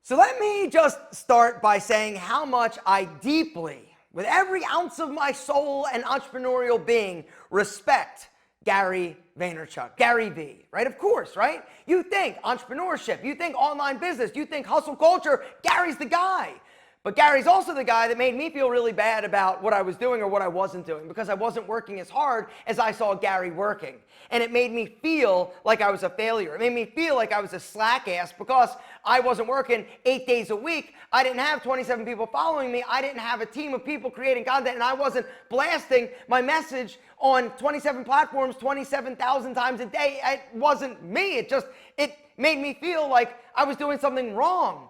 So let me just start by saying how much I deeply, with every ounce of my soul and entrepreneurial being, respect Gary Vaynerchuk, Gary Vee, right? Of course, right? You think entrepreneurship, you think online business, you think hustle culture, Gary's the guy. But Gary's also the guy that made me feel really bad about what I was doing or what I wasn't doing, because I wasn't working as hard as I saw Gary working. And it made me feel like I was a failure. It made me feel like I was a slack ass because I wasn't working 8 days a week. I didn't have 27 people following me. I didn't have a team of people creating content, and I wasn't blasting my message on 27 platforms 27,000 times a day. It wasn't me. It made me feel like I was doing something wrong.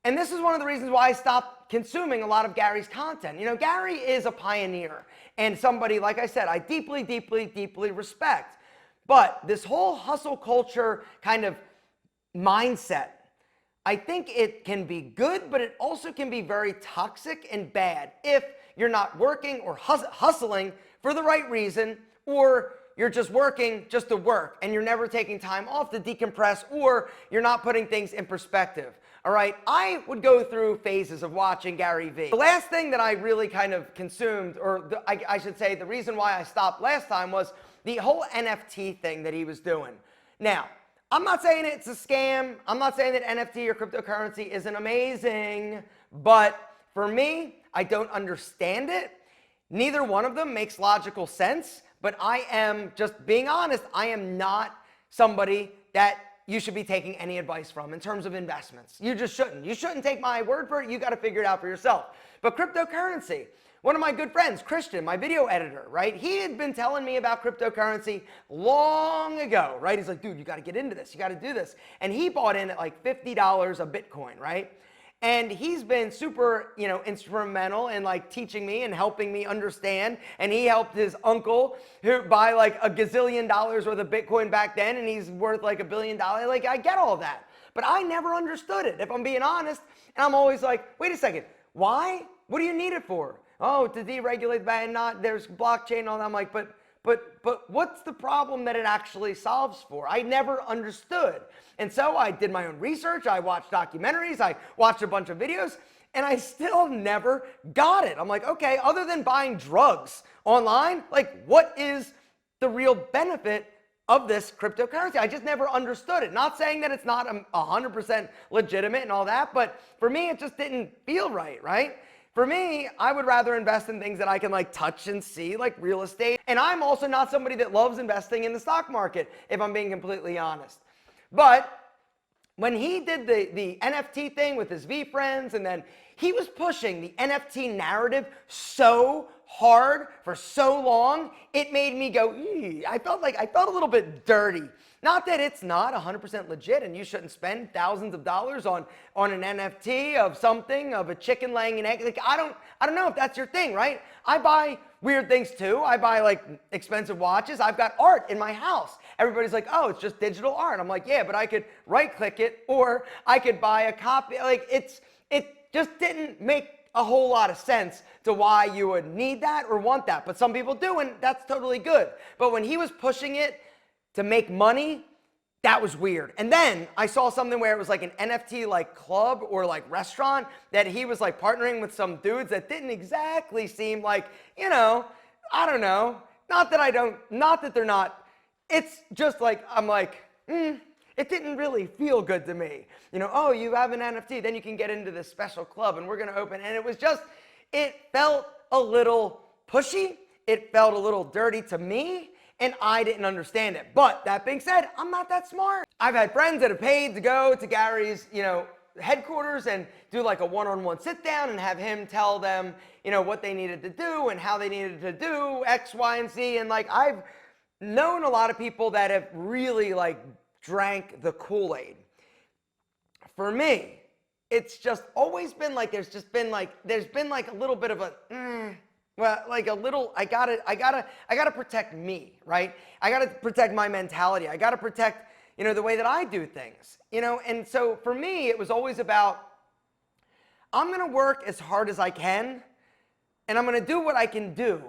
And this is one of the reasons why I stopped consuming a lot of Gary's content. You know, Gary is a pioneer and somebody, like I said, I deeply, deeply, deeply respect. But this whole hustle culture kind of mindset, I think it can be good, but it also can be very toxic and bad if you're not working or hustling for the right reason, or you're just working just to work and you're never taking time off to decompress, or you're not putting things in perspective. All right, I would go through phases of watching Gary Vee. The last thing that I really kind of consumed, or I should say the reason why I stopped last time, was the whole NFT thing that he was doing. Now, I'm not saying it's a scam. I'm not saying that NFT or cryptocurrency isn't amazing, but for me, I don't understand it. Neither one of them makes logical sense, but I am just being honest. I am not somebody that you should be taking any advice from in terms of investments. You just shouldn't. You shouldn't take my word for it. You got to figure it out for yourself. But cryptocurrency, one of my good friends, Christian, my video editor, right? He had been telling me about cryptocurrency long ago, right? He's like, dude, you got to get into this. You got to do this. And he bought in at like $50 a Bitcoin, right? And he's been super, instrumental in like teaching me and helping me understand. And he helped his uncle who buy like $1 gazillion worth of Bitcoin back then, and he's worth like $1 billion. Like, I get all that, but I never understood it, if I'm being honest. And I'm always like, wait a second, why? What do you need it for? Oh, to deregulate the bank, there's blockchain and all that. I'm like, but what's the problem that it actually solves for? I never understood. And so I did my own research. I watched documentaries. I watched a bunch of videos, and I still never got it. I'm like, okay, other than buying drugs online, like, what is the real benefit of this cryptocurrency? I just never understood it. Not saying that it's not 100% legitimate and all that, but for me, it just didn't feel right, right? For me, I would rather invest in things that I can like touch and see, like real estate. And I'm also not somebody that loves investing in the stock market, if I'm being completely honest. But when he did the NFT thing with his V friends, and then he was pushing the NFT narrative so hard for so long, it made me go, I felt a little bit dirty. Not that it's not 100% legit and you shouldn't spend thousands of dollars on an NFT of something, of a chicken laying an egg. Like, I don't know if that's your thing, right? I buy weird things too. I buy like expensive watches. I've got art in my house. Everybody's like, oh, it's just digital art. I'm like, yeah, but I could right click it, or I could buy a copy. Like, it just didn't make a whole lot of sense to why you would need that or want that. But some people do, and that's totally good. But when he was pushing it to make money, that was weird. And then I saw something where it was like an NFT like club or like restaurant that he was like partnering with some dudes that didn't exactly seem like, I don't know. Not that they're not. It's just like, I'm like, it didn't really feel good to me. Oh, you have an NFT, then you can get into this special club and we're going to open. And it felt a little pushy. It felt a little dirty to me. And I didn't understand it. But that being said, I'm not that smart. I've had friends that have paid to go to Gary's, headquarters and do like a one-on-one sit down and have him tell them, what they needed to do and how they needed to do X, Y, and Z. And like, I've known a lot of people that have really like drank the Kool-Aid. For me, it's just always been like, there's been like a little bit of a, well, like a little, I gotta protect me, right? I gotta protect my mentality. I gotta protect, the way that I do things, and so for me, it was always about, I'm gonna work as hard as I can, and I'm gonna do what I can do.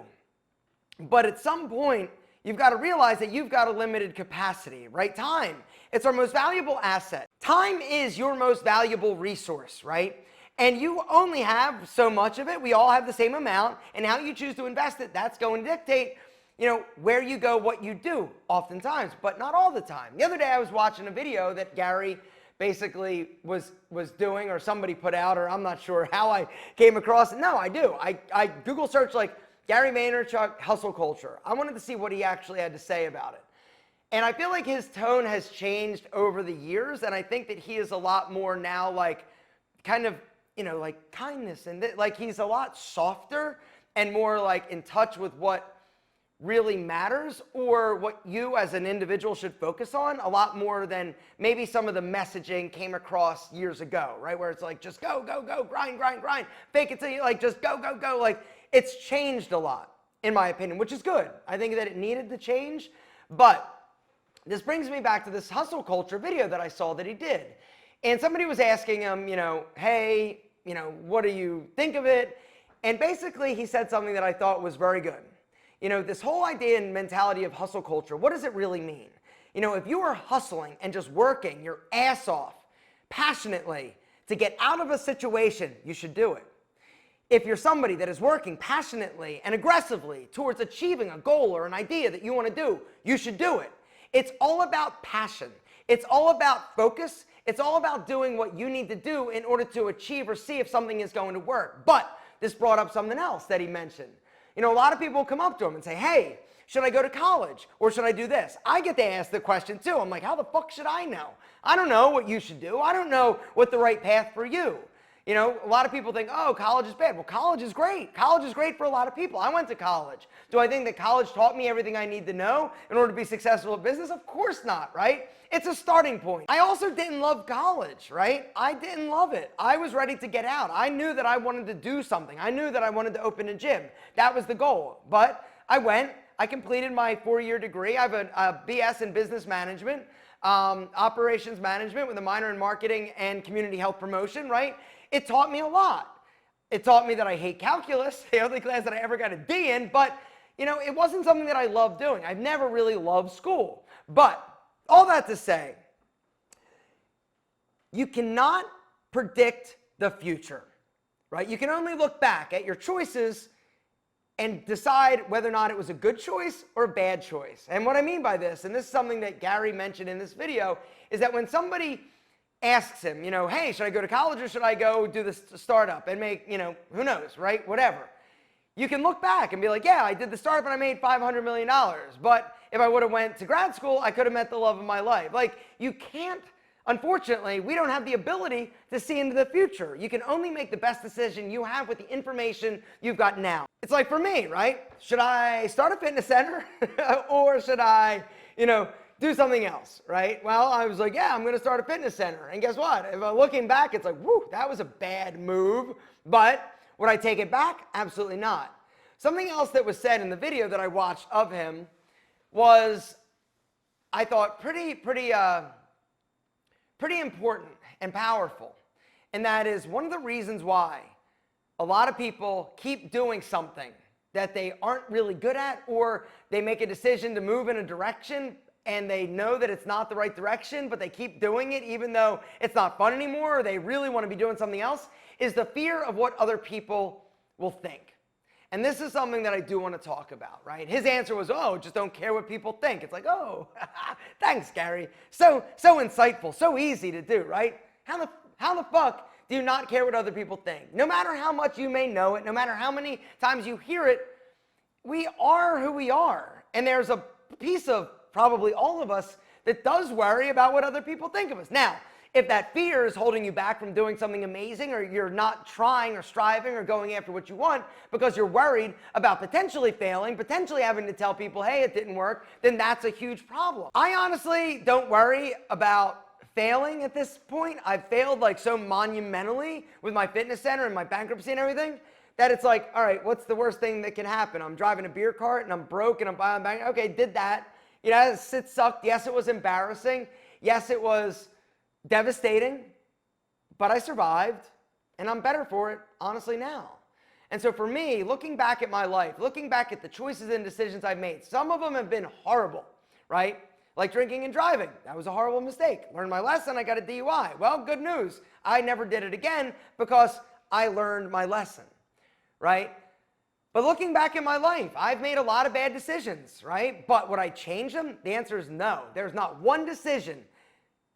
But at some point, you've got to realize that you've got a limited capacity, right? Time. It's our most valuable asset. time is your most valuable resource, right? And you only have so much of it. We all have the same amount, and how you choose to invest it, that's going to dictate, where you go, what you do, oftentimes, but not all the time. The other day I was watching a video that Gary basically was doing, or somebody put out, or I'm not sure how I came across it. No, I do. I Google search like Gary Vaynerchuk hustle culture. I wanted to see what he actually had to say about it. And I feel like his tone has changed over the years, and I think that he is a lot more now like kind of, like kindness, and like he's a lot softer and more like in touch with what really matters, or what you as an individual should focus on, a lot more than maybe some of the messaging came across years ago, right? Where it's like, just go, go, go, grind, grind, grind, fake it till you, like, just go, go, go. Like, it's changed a lot, in my opinion, which is good. I think that it needed to change, but this brings me back to this hustle culture video that I saw that he did. And somebody was asking him, hey, what do you think of it? And basically he said something that I thought was very good. This whole idea and mentality of hustle culture, what does it really mean? If you are hustling and just working your ass off passionately to get out of a situation, you should do it. If you're somebody that is working passionately and aggressively towards achieving a goal or an idea that you want to do, you should do it. It's all about passion. It's all about focus. It's all about doing what you need to do in order to achieve or see if something is going to work. But this brought up something else that he mentioned. A lot of people come up to him and say, hey, should I go to college or should I do this? I get to ask the question too. I'm like, how the fuck should I know? I don't know what you should do. I don't know what the right path for you. A lot of people think, oh, college is bad. Well, college is great. College is great for a lot of people. I went to college. Do I think that college taught me everything I need to know in order to be successful in business? Of course not, right? It's a starting point. I also didn't love college, right? I didn't love it. I was ready to get out. I knew that I wanted to do something. I knew that I wanted to open a gym. That was the goal. But I went, I completed my 4-year degree. I have a BS in business management, operations management with a minor in marketing and community health promotion, right? It taught me a lot. It taught me that I hate calculus, the only class that I ever got a D in, but it wasn't something that I loved doing. I've never really loved school. But all that to say, you cannot predict the future, right? You can only look back at your choices and decide whether or not it was a good choice or a bad choice. And what I mean by this, and this is something that Gary mentioned in this video, is that when somebody asks him, hey, should I go to college or should I go do this startup and make, who knows, right? Whatever. You can look back and be like, yeah, I did the startup and I made $500 million. But if I would have went to grad school, I could have met the love of my life. Like, you can't, unfortunately, we don't have the ability to see into the future. You can only make the best decision you have with the information you've got now. It's like for me, right? Should I start a fitness center or should I, do something else, right? Well, I was like, yeah, I'm going to start a fitness center. And guess what? If I'm looking back, it's like, whoo, that was a bad move. But would I take it back? Absolutely not. Something else that was said in the video that I watched of him was, I thought, pretty important and powerful. And that is one of the reasons why a lot of people keep doing something that they aren't really good at, or they make a decision to move in a direction and they know that it's not the right direction, but they keep doing it even though it's not fun anymore, or they really want to be doing something else, is the fear of what other people will think. And this is something that I do want to talk about, right? His answer was, oh, just don't care what people think. It's like, oh, thanks, Gary. So insightful, so easy to do, right? How the fuck do you not care what other people think? No matter how much you may know it, no matter how many times you hear it, we are who we are. And there's a piece of probably all of us that does worry about what other people think of us. Now, if that fear is holding you back from doing something amazing, or you're not trying or striving or going after what you want because you're worried about potentially failing, potentially having to tell people, hey, it didn't work, then that's a huge problem. I honestly don't worry about failing at this point. I've failed like so monumentally with my fitness center and my bankruptcy and everything that it's like, all right, what's the worst thing that can happen? I'm driving a beer cart and I'm broke and I'm buying bank. Okay, did that. It sucked. Yes, it was embarrassing. Yes, it was devastating, but I survived and I'm better for it, honestly, now. And so for me, looking back at my life, looking back at the choices and decisions I've made, some of them have been horrible, right? Like drinking and driving. That was a horrible mistake. Learned my lesson, I got a DUI. Well, good news. I never did it again because I learned my lesson, right? But looking back in my life, I've made a lot of bad decisions, right? But would I change them? The answer is no. There's not one decision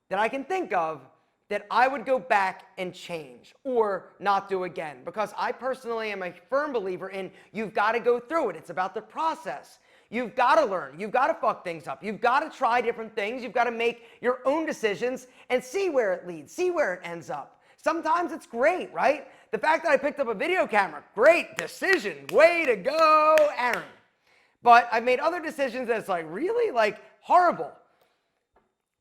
that I can think of that I would go back and change or not do again, because I personally am a firm believer in you've got to go through it. It's about the process. You've got to learn. You've got to fuck things up. You've got to try different things. You've got to make your own decisions and see where it leads, see where it ends up. Sometimes it's great, right? The fact that I picked up a video camera, great decision. Way to go, Aaron. But I've made other decisions that's like, really? Like, horrible.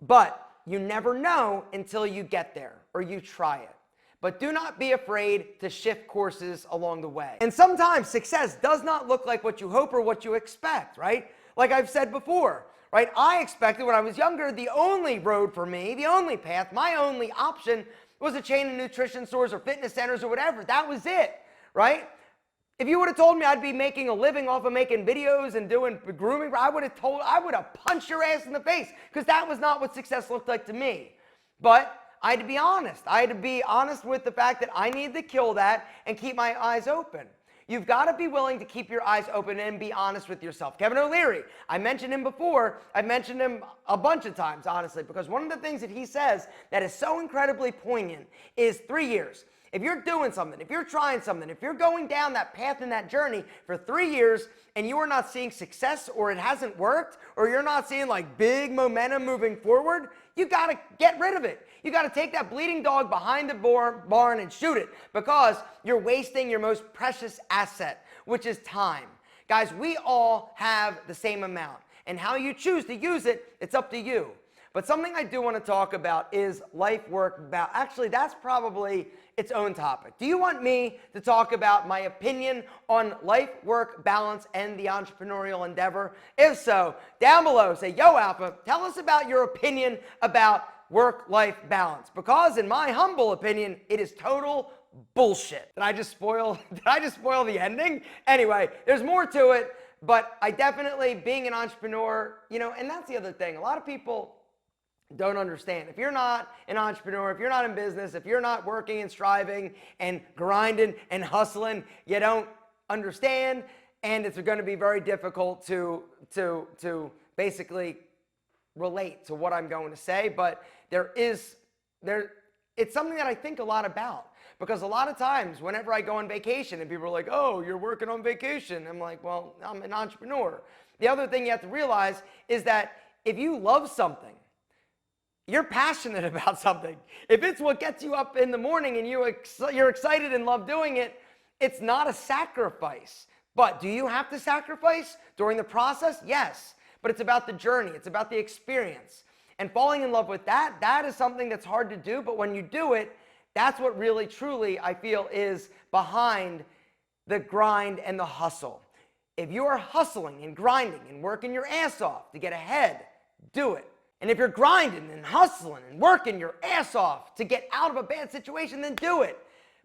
But you never know until you get there or you try it. But do not be afraid to shift courses along the way. And sometimes success does not look like what you hope or what you expect, right? Like I've said before, right? I expected when I was younger, the only road for me, the only path, my only option was a chain of nutrition stores or fitness centers or whatever. That was it, right? If you would have told me I'd be making a living off of making videos and doing grooming, I would have punched your ass in the face, because that was not what success looked like to me. But I had to be honest. I had to be honest with the fact that I needed to kill that and keep my eyes open. You've got to be willing to keep your eyes open and be honest with yourself. Kevin O'Leary, I mentioned him before. I've mentioned him a bunch of times, honestly, because one of the things that he says that is so incredibly poignant is 3 years. If you're doing something, if you're trying something, if you're going down that path and that journey for 3 years and you are not seeing success, or it hasn't worked, or you're not seeing like big momentum moving forward, you got to get rid of it. You got to take that bleeding dog behind the barn and shoot it, because you're wasting your most precious asset, which is time. Guys, we all have the same amount, and how you choose to use it, it's up to you. But something I do want to talk about is life-work balance. Actually, that's probably its own topic. Do you want me to talk about my opinion on life-work balance and the entrepreneurial endeavor? If so, down below, say, yo, Alpha, tell us about your opinion about work-life balance. Because in my humble opinion, it is total bullshit. Did I just spoil the ending? Anyway, there's more to it, but I definitely, being an entrepreneur, and that's the other thing. A lot of people don't understand. If you're not an entrepreneur, if you're not in business, if you're not working and striving and grinding and hustling, you don't understand, and it's going to be very difficult to basically relate to what I'm going to say. But it's something that I think a lot about, because a lot of times whenever I go on vacation and people are like, oh, you're working on vacation, I'm like, well, I'm an entrepreneur. The other thing you have to realize is that if you love something, you're passionate about something, if it's what gets you up in the morning and you're excited and love doing it, it's not a sacrifice. But do you have to sacrifice during the process? Yes. But it's about the journey. It's about the experience. And falling in love with that is something that's hard to do. But when you do it, that's what really, truly, I feel, is behind the grind and the hustle. If you are hustling and grinding and working your ass off to get ahead, do it. And if you're grinding and hustling and working your ass off to get out of a bad situation, then do it.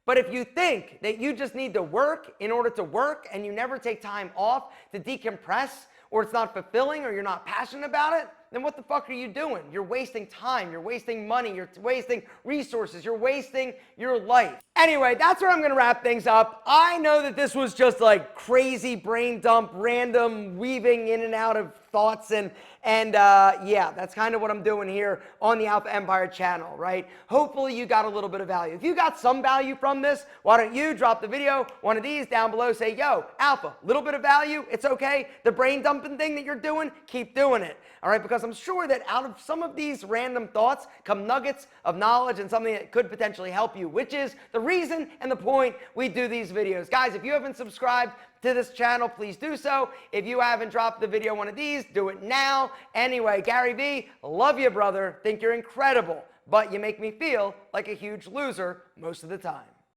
But if you think that you just need to work in order to work and you never take time off to decompress, or it's not fulfilling, or you're not passionate about it, then what the fuck are you doing? You're wasting time, you're wasting money, you're wasting resources, you're wasting your life. Anyway, that's where I'm gonna wrap things up. I know that this was just like crazy brain dump, random weaving in and out of thoughts, and yeah, that's kind of what I'm doing here on the Alpha Empire channel, right? Hopefully you got a little bit of value. If you got some value from this, why don't you drop the video, one of these down below, say, yo, Alpha, little bit of value, it's okay. The brain dumping thing that you're doing, keep doing it, all right? Because I'm sure that out of some of these random thoughts come nuggets of knowledge and something that could potentially help you, which is the reason and the point we do these videos. Guys, if you haven't subscribed to this channel, please do so. If you haven't dropped the video one of these, do it now. Anyway, Gary Vee, love you, brother. Think you're incredible, but you make me feel like a huge loser most of the time.